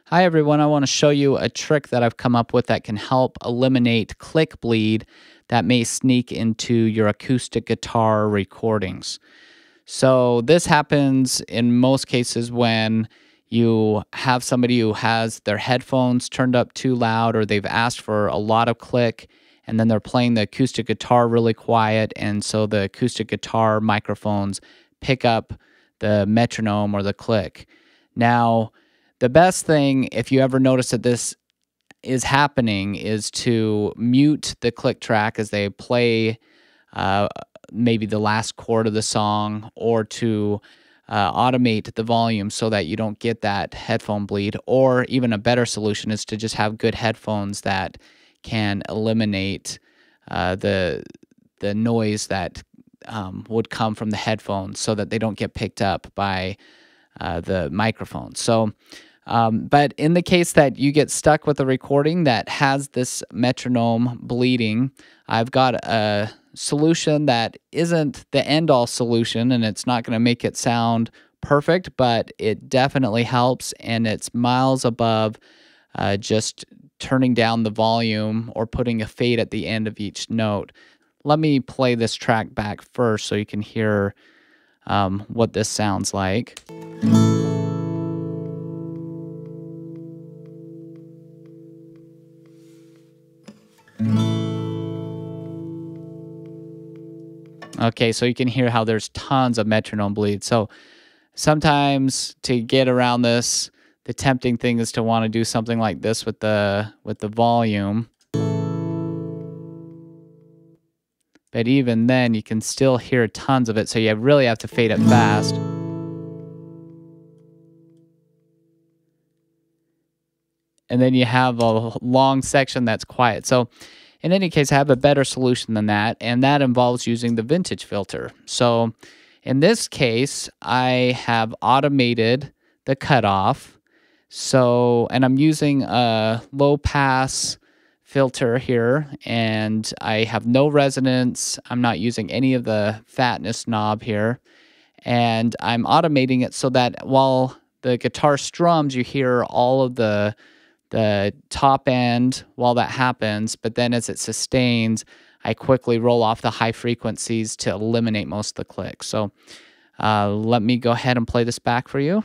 Hi everyone, I want to show you a trick that I've come up with that can help eliminate click bleed that may sneak into your acoustic guitar recordings. So this happens in most cases when you have somebody who has their headphones turned up too loud, or they've asked for a lot of click and then they're playing the acoustic guitar really quiet, and so the acoustic guitar microphones pick up the metronome or the click. Now, the best thing, if you ever notice that this is happening, is to mute the click track as they play uh, maybe the last chord of the song, or to automate the volume so that you don't get that headphone bleed. Or even a better solution is to just have good headphones that can eliminate the noise that would come from the headphones, so that they don't get picked up by the microphone. So, but in the case that you get stuck with a recording that has this metronome bleeding, I've got a solution that isn't the end-all solution, and it's not going to make it sound perfect, but it definitely helps, and it's miles above just turning down the volume or putting a fade at the end of each note. Let me play this track back first so you can hear what this sounds like. Okay, so you can hear how there's tons of metronome bleed. So sometimes to get around this, the tempting thing is to want to do something like this with the volume. But even then, you can still hear tons of it, so you really have to fade it fast. And then you have a long section that's quiet. So in any case, I have a better solution than that, and that involves using the vintage filter. So in this case, I have automated the cutoff. So, and I'm using a low pass filter here, and I have no resonance. I'm not using any of the fatness knob here, and I'm automating it so that while the guitar strums, you hear all of the top end while that happens, but then as it sustains, I quickly roll off the high frequencies to eliminate most of the clicks. So let me go ahead and play this back for you.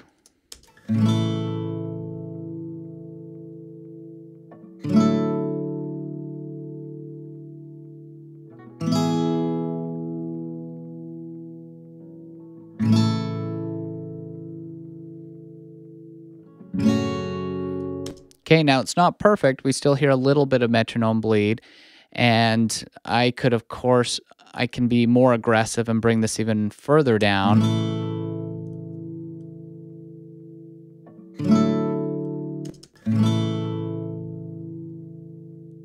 Okay, now it's not perfect. We still hear a little bit of metronome bleed, and I could, of course, I can be more aggressive and bring this even further down.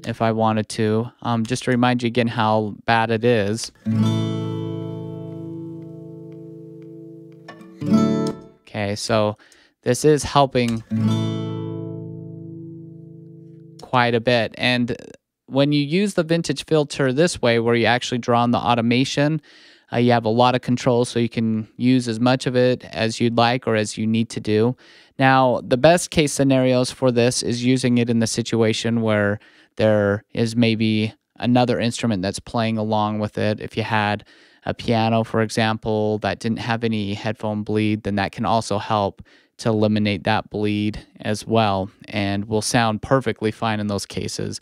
If I wanted to, just to remind you again how bad it is. Okay, so this is helping quite a bit. And when you use the vintage filter this way, where you actually draw on the automation, you have a lot of control, so you can use as much of it as you'd like or as you need to do. Now, the best case scenarios for this is using it in the situation where there is maybe another instrument that's playing along with it. If you had a piano, for example, that didn't have any headphone bleed, then that can also help to eliminate that bleed as well, and will sound perfectly fine in those cases.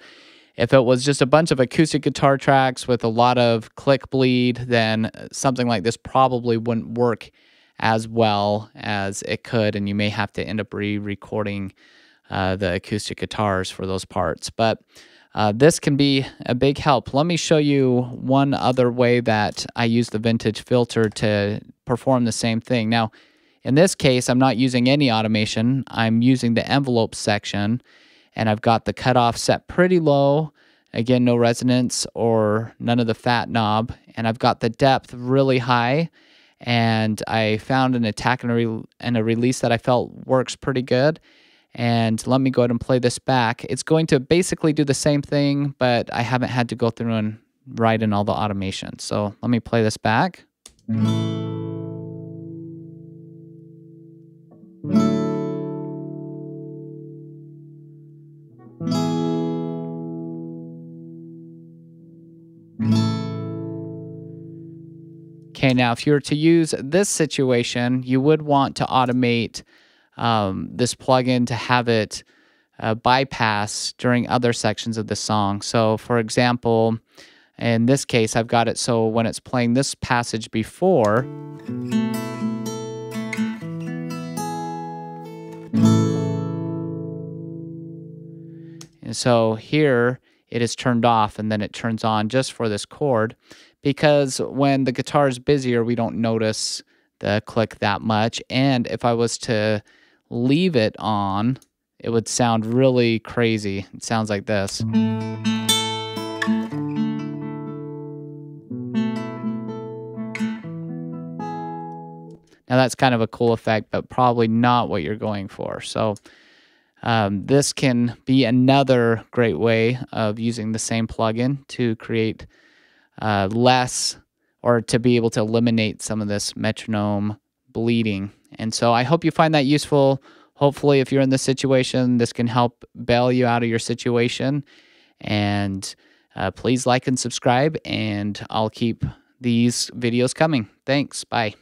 If it was just a bunch of acoustic guitar tracks with a lot of click bleed, then something like this probably wouldn't work as well as it could, and you may have to end up re-recording the acoustic guitars for those parts. But this can be a big help. Let me show you one other way that I use the vintage filter to perform the same thing. Now, in this case, I'm not using any automation. I'm using the envelope section, and I've got the cutoff set pretty low. Again, no resonance or none of the fat knob. And I've got the depth really high. And I found an attack and a release that I felt works pretty good. And let me go ahead and play this back. It's going to basically do the same thing, but I haven't had to go through and write in all the automation. So let me play this back. Okay, now if you were to use this situation, you would want to automate this plugin to have it bypass during other sections of the song. So, for example, in this case, I've got it so when it's playing this passage before, and so here it is turned off and then it turns on just for this chord, because when the guitar is busier, we don't notice the click that much. And if I was to leave it on, it would sound really crazy. It sounds like this. Now that's kind of a cool effect, but probably not what you're going for. So this can be another great way of using the same plugin to create less, or to be able to eliminate some of this metronome bleeding. And so I hope you find that useful. Hopefully, if you're in this situation, this can help bail you out of your situation. And please like and subscribe, and I'll keep these videos coming. Thanks. Bye.